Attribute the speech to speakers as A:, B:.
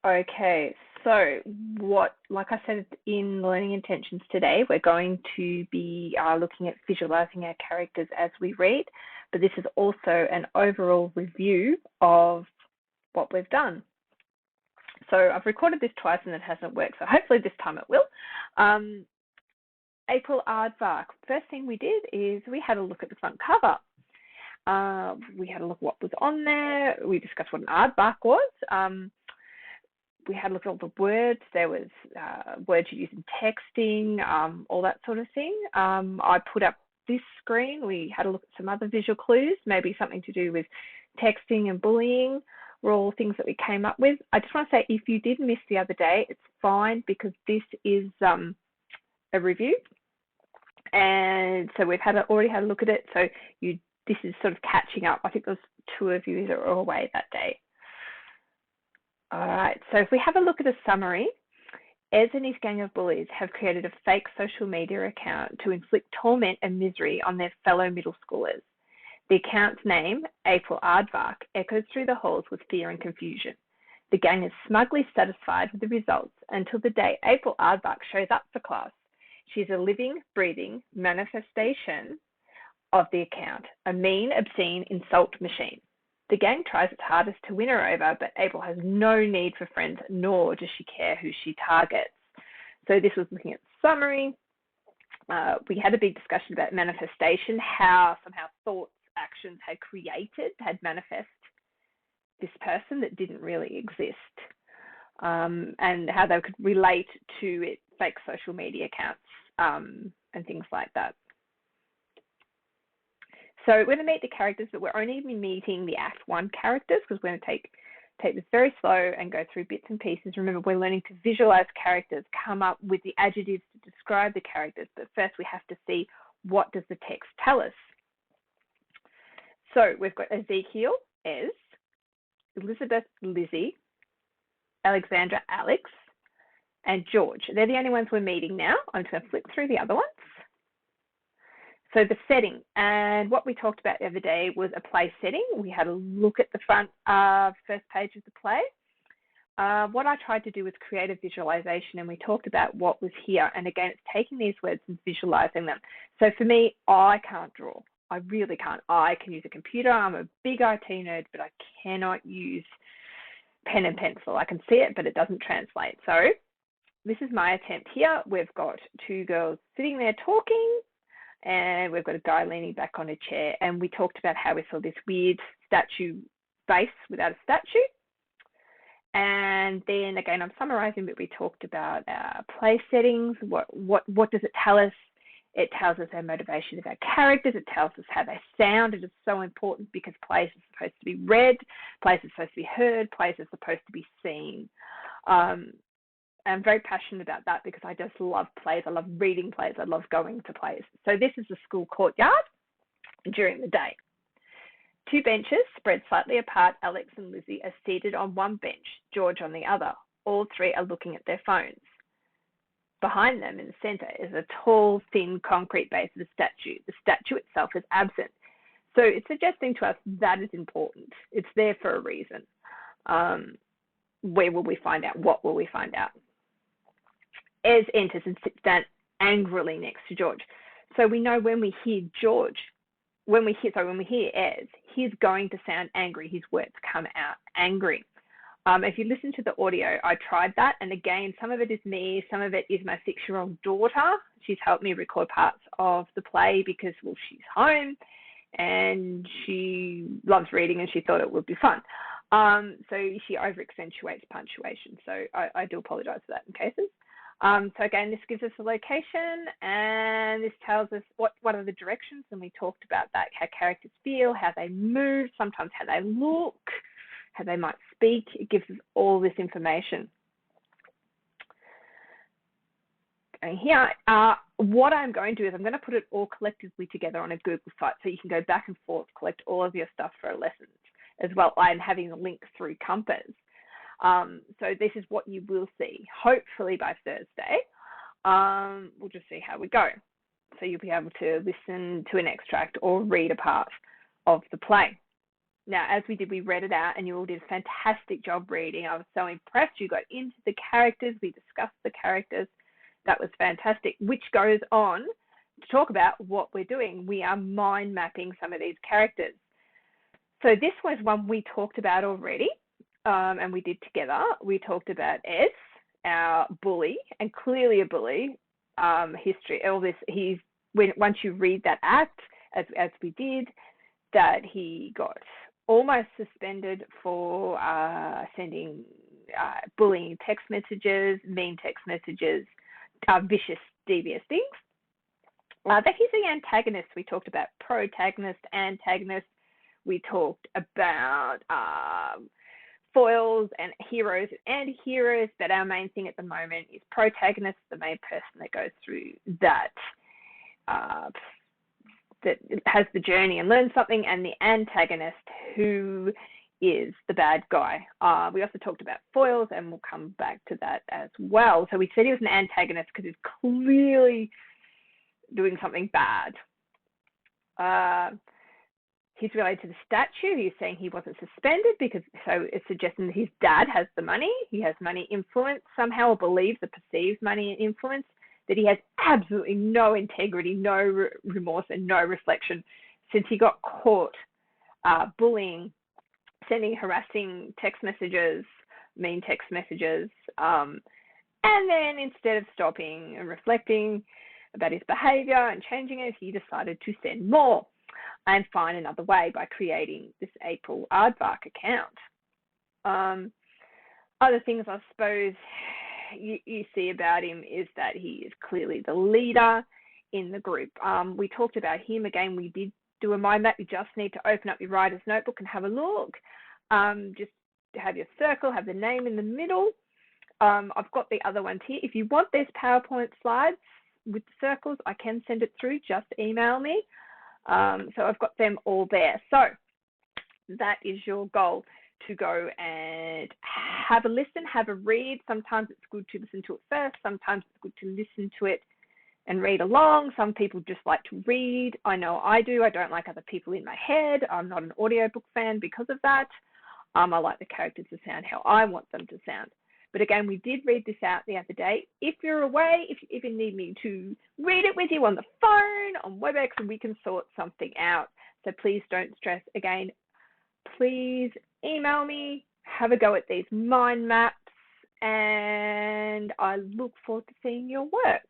A: Okay, so like I said in Learning Intentions today, we're going to be looking at visualizing our characters as we read, but this is also an overall review of what we've done. So I've recorded this twice and it hasn't worked, so hopefully this time it will. April Aardvark. First thing we did is we had a look at the front cover. We had a look at what was on there. We discussed what an aardvark was. We had a look at all the words. There was words you use in texting, all that sort of thing. I put up this screen. We had a look at some other visual clues, maybe something to do with texting and bullying, were all things that we came up with. I just want to say, if you did miss the other day, it's fine because this is a review. And so we've already had a look at it. So this is sort of catching up. I think there's 2 of you that were away that day. All right, so if we have a look at a summary, Ez and his gang of bullies have created a fake social media account to inflict torment and misery on their fellow middle schoolers. The account's name, April Aardvark, echoes through the halls with fear and confusion. The gang is smugly satisfied with the results until the day April Aardvark shows up for class. She's a living, breathing manifestation of the account, a mean, obscene insult machine. The gang tries its hardest to win her over, but April has no need for friends, nor does she care who she targets. So this was looking at the summary. We had a big discussion about manifestation, how somehow thoughts, actions had manifest this person that didn't really exist, and how they could relate to fake social media accounts and things like that. So we're going to meet the characters, but we're only meeting the Act 1 characters because we're going to take this very slow and go through bits and pieces. Remember, we're learning to visualize characters, come up with the adjectives to describe the characters, but first we have to see what does the text tell us. So we've got Ezekiel, Ez, Elizabeth, Lizzie, Alexandra, Alex, and George. They're the only ones we're meeting now. I'm just going to flip through the other ones. So the setting, and what we talked about the other day was a play setting. We had a look at the front first page of the play. What I tried to do was create a visualization, and we talked about what was here. And again, it's taking these words and visualizing them. So for me, I can't draw. I really can't. I can use a computer. I'm a big IT nerd, but I cannot use pen and pencil. I can see it, but it doesn't translate. So this is my attempt here. We've got 2 girls sitting there talking, and we've got a guy leaning back on a chair, and we talked about how we saw this weird statue base without a statue. And then again, I'm summarizing, but we talked about play settings. What does it tell us? It tells us our motivation of our characters. It tells us how they sound. It is so important because plays are supposed to be read, plays are supposed to be heard, plays are supposed to be seen. I'm very passionate about that because I just love plays. I love reading plays. I love going to plays. So this is the school courtyard during the day. 2 benches spread slightly apart. Alex and Lizzie are seated on one bench, George on the other. All 3 are looking at their phones. Behind them in the center is a tall, thin concrete base of the statue. The statue itself is absent. So it's suggesting to us that is important. It's there for a reason. Where will we find out? What will we find out? Ez enters and sits down angrily next to George. So we know when we hear Ez, he's going to sound angry. His words come out angry. If you listen to the audio, I tried that. And again, some of it is me. Some of it is my 6-year-old daughter. She's helped me record parts of the play because, well, she's home and she loves reading and she thought it would be fun. So she over-accentuates punctuation. So I do apologize for that in cases. So again, this gives us a location, and this tells us what are the directions, and we talked about that, how characters feel, how they move, sometimes how they look, how they might speak. It gives us all this information. Going here, what I'm going to do is I'm going to put it all collectively together on a Google site so you can go back and forth, collect all of your stuff for lessons as well. I'm having a link through Compass. So this is what you will see, hopefully by Thursday. We'll just see how we go. So you'll be able to listen to an extract or read a part of the play. Now, as we did, we read it out and you all did a fantastic job reading. I was so impressed. You got into the characters. We discussed the characters. That was fantastic, which goes on to talk about what we're doing. We are mind mapping some of these characters. So this was one we talked about already, and we did together. We talked about S, our bully, and clearly a bully. History, all this. Once you read that act, as we did, that he got almost suspended for sending bullying text messages, mean text messages, vicious, devious things. That he's the antagonist. We talked about protagonist, antagonist. We talked about foils and heroes and anti-heroes, but our main thing at the moment is protagonist, the main person that goes through that that has the journey and learns something, and the antagonist, who is the bad guy. We also talked about foils, and we'll come back to that as well. So we said he was an antagonist because he's clearly doing something bad. He's related to the statue. He's saying he wasn't suspended because, so it's suggesting that his dad has the money. He has money influence somehow, or believes or perceives money influence, that he has absolutely no integrity, no remorse, and no reflection since he got caught bullying, sending harassing text messages, mean text messages, and then instead of stopping and reflecting about his behavior and changing it, he decided to send more and find another way by creating this April Aardvark account. Other things, I suppose, you see about him is that he is clearly the leader in the group. We talked about him again. We did do a mind map. You just need to open up your writer's notebook and have a look. Just have your circle, have the name in the middle. I've got the other ones here. If you want these PowerPoint slides with the circles, I can send it through. Just email me. So I've got them all there. So that is your goal, to go and have a listen, have a read. Sometimes it's good to listen to it first. Sometimes it's good to listen to it and read along. Some people just like to read. I know I do. I don't like other people in my head. I'm not an audiobook fan because of that. I like the characters to sound how I want them to sound. But again, we did read this out the other day. If you're away, if you need me to read it with you on the phone, on WebEx, and we can sort something out. So please don't stress. Again, please email me, have a go at these mind maps, and I look forward to seeing your work.